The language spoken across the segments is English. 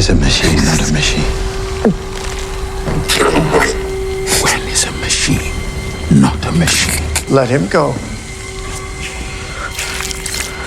is a machine not a machine? When is a machine not a machine? Let him go.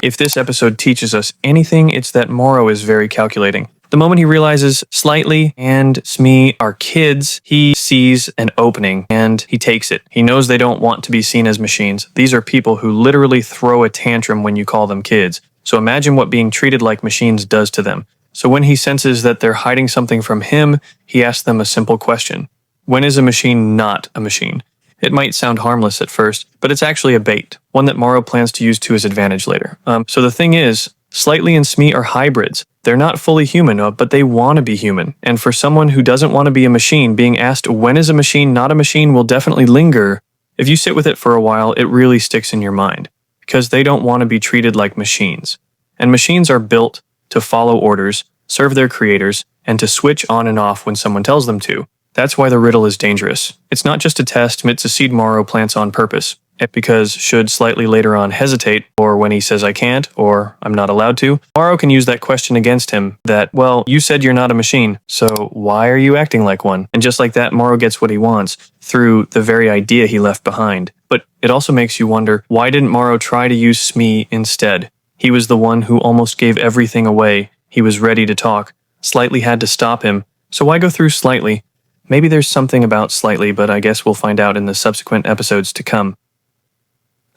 If this episode teaches us anything, it's that Morrow is very calculating. The moment he realizes Slightly and Smee are kids, he sees an opening and he takes it. He knows they don't want to be seen as machines. These are people who literally throw a tantrum when you call them kids. So imagine what being treated like machines does to them. So when he senses that they're hiding something from him, he asks them a simple question. When is a machine not a machine? It might sound harmless at first, but it's actually a bait, one that Morrow plans to use to his advantage later. So the thing is, Slightly and Smee are hybrids. They're not fully human, but they want to be human. And for someone who doesn't want to be a machine, being asked when is a machine not a machine will definitely linger. If you sit with it for a while, it really sticks in your mind. Because they don't want to be treated like machines. And machines are built to follow orders, serve their creators, and to switch on and off when someone tells them to. That's why the riddle is dangerous. It's not just a test, it's a seed Morrow plants on purpose. Because should Slightly later on hesitate, or when he says I can't, or I'm not allowed to, Morrow can use that question against him that, well, you said you're not a machine, so why are you acting like one? And just like that, Morrow gets what he wants through the very idea he left behind. But it also makes you wonder, why didn't Morrow try to use Smee instead? He was the one who almost gave everything away. He was ready to talk. Slightly had to stop him. So why go through Slightly? Maybe there's something about Slightly, but I guess we'll find out in the subsequent episodes to come.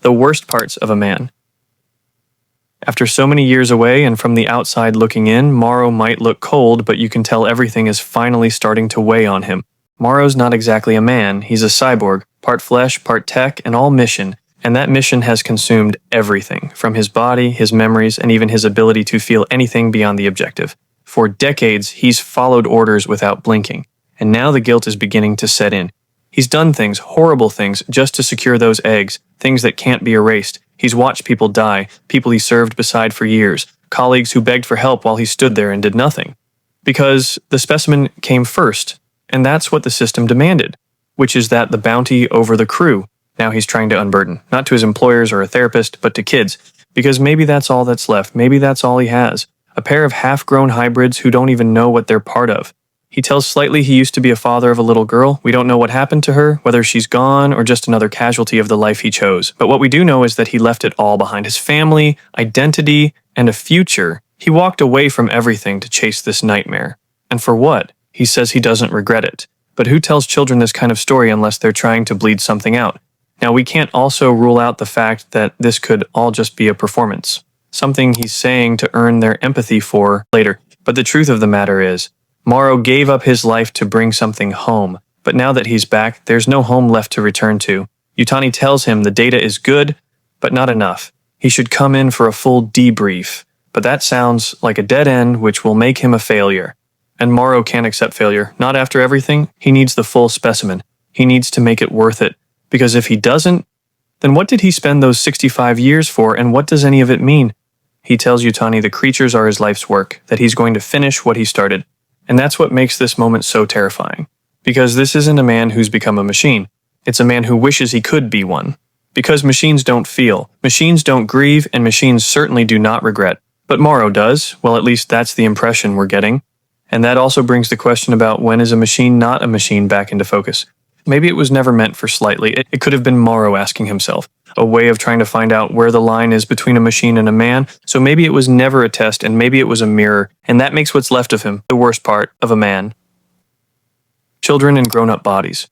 The worst parts of a man. After so many years away and from the outside looking in, Morrow might look cold, but you can tell everything is finally starting to weigh on him. Morrow's not exactly a man, he's a cyborg, part flesh, part tech, and all mission, and that mission has consumed everything, from his body, his memories, and even his ability to feel anything beyond the objective. For decades, he's followed orders without blinking, and now the guilt is beginning to set in. He's done things, horrible things, just to secure those eggs, things that can't be erased. He's watched people die, people he served beside for years, colleagues who begged for help while he stood there and did nothing. Because the specimen came first, and that's what the system demanded, which is that the bounty over the crew. Now he's trying to unburden, not to his employers or a therapist, but to kids, because maybe that's all that's left, maybe that's all he has. A pair of half-grown hybrids who don't even know what they're part of. He tells Slightly he used to be a father of a little girl. We don't know what happened to her, whether she's gone or just another casualty of the life he chose. But what we do know is that he left it all behind: his family, identity, and a future. He walked away from everything to chase this nightmare. And for what? He says he doesn't regret it. But who tells children this kind of story unless they're trying to bleed something out? Now, we can't also rule out the fact that this could all just be a performance. Something he's saying to earn their empathy for later. But the truth of the matter is, Morrow gave up his life to bring something home, but now that he's back, there's no home left to return to. Yutani tells him the data is good, but not enough. He should come in for a full debrief, but that sounds like a dead end which will make him a failure. And Morrow can't accept failure, not after everything. He needs the full specimen. He needs to make it worth it, because if he doesn't, then what did he spend those 65 years for, and what does any of it mean? He tells Yutani the creatures are his life's work, that he's going to finish what he started. And that's what makes this moment so terrifying. Because this isn't a man who's become a machine. It's a man who wishes he could be one. Because machines don't feel, machines don't grieve, and machines certainly do not regret. But Morrow does. Well, at least that's the impression we're getting. And that also brings the question about when is a machine not a machine back into focus. Maybe it was never meant for Slightly. It could have been Morrow asking himself. A way of trying to find out where the line is between a machine and a man. So maybe it was never a test, and maybe it was a mirror. And that makes what's left of him the worst part of a man. Children in grown-up bodies.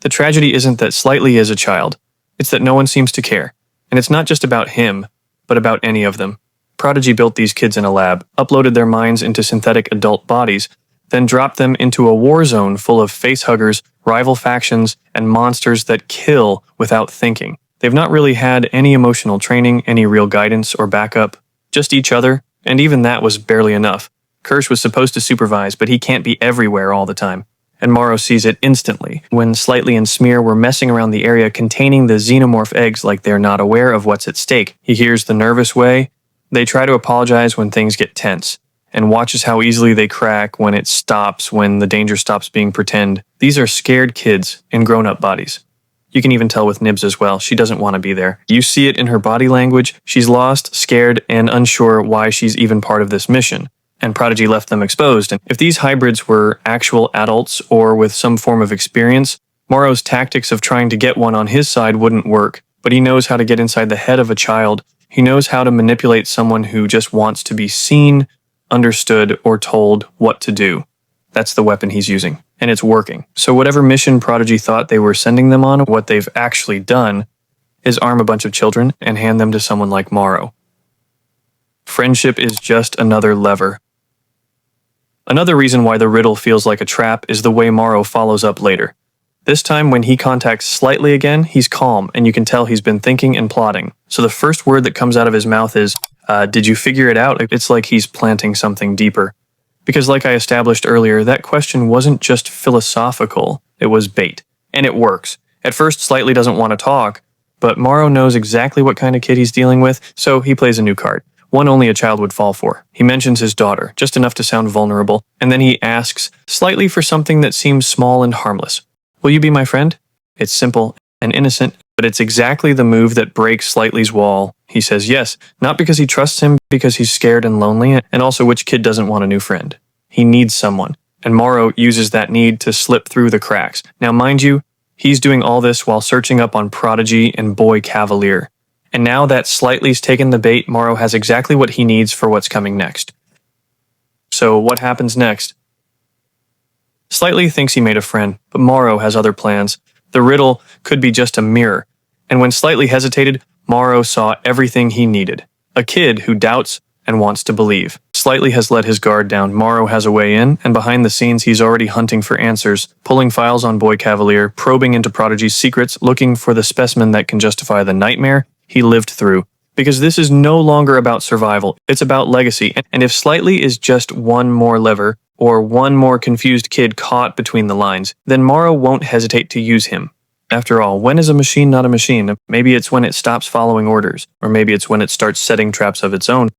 The tragedy isn't that Slightly is a child. It's that no one seems to care. And it's not just about him, but about any of them. Prodigy built these kids in a lab, uploaded their minds into synthetic adult bodies, then dropped them into a war zone full of facehuggers, rival factions, and monsters that kill without thinking. They've not really had any emotional training, any real guidance or backup, just each other, and even that was barely enough. Kirsch was supposed to supervise, but he can't be everywhere all the time. And Morrow sees it instantly, when Slightly and Smear were messing around the area containing the xenomorph eggs like they're not aware of what's at stake. He hears the nervous way. They try to apologize when things get tense, and watches how easily they crack when it stops, when the danger stops being pretend. These are scared kids in grown-up bodies. You can even tell with Nibs as well. She doesn't want to be there. You see it in her body language. She's lost, scared, and unsure why she's even part of this mission. and Prodigy left them exposed. And if these hybrids were actual adults or with some form of experience, Morrow's tactics of trying to get one on his side wouldn't work, but he knows how to get inside the head of a child. He knows how to manipulate someone who just wants to be seen, understood, or told what to do. That's the weapon he's using, and it's working. So whatever mission Prodigy thought they were sending them on, what they've actually done is arm a bunch of children and hand them to someone like Morrow. Friendship is just another lever. Another reason why the riddle feels like a trap is the way Morrow follows up later. This time, when he contacts Slightly again, he's calm, and you can tell he's been thinking and plotting. So the first word that comes out of his mouth is, did you figure it out? It's like he's planting something deeper. Because like I established earlier, that question wasn't just philosophical, it was bait. And it works. At first, Slightly doesn't want to talk, but Morrow knows exactly what kind of kid he's dealing with, so he plays a new card. One only a child would fall for. He mentions his daughter, just enough to sound vulnerable, and then he asks Slightly for something that seems small and harmless. Will you be my friend? It's simple and innocent, but it's exactly the move that breaks Slightly's wall. He says yes, not because he trusts him, because he's scared and lonely, and also which kid doesn't want a new friend? He needs someone, and Morrow uses that need to slip through the cracks. Now mind you, he's doing all this while searching up on Prodigy and Boy Cavalier. And now that Slightly's taken the bait, Morrow has exactly what he needs for what's coming next. So what happens next? Slightly thinks he made a friend, but Morrow has other plans. The riddle could be just a mirror. And when Slightly hesitated, Morrow saw everything he needed. A kid who doubts and wants to believe. Slightly has let his guard down. Morrow has a way in, and behind the scenes he's already hunting for answers, pulling files on Boy Cavalier, probing into Prodigy's secrets, looking for the specimen that can justify the nightmare he lived through. Because this is no longer about survival, it's about legacy. And if Slightly is just one more lever, or one more confused kid caught between the lines, then Morrow won't hesitate to use him. After all, when is a machine not a machine? Maybe it's when it stops following orders, or maybe it's when it starts setting traps of its own.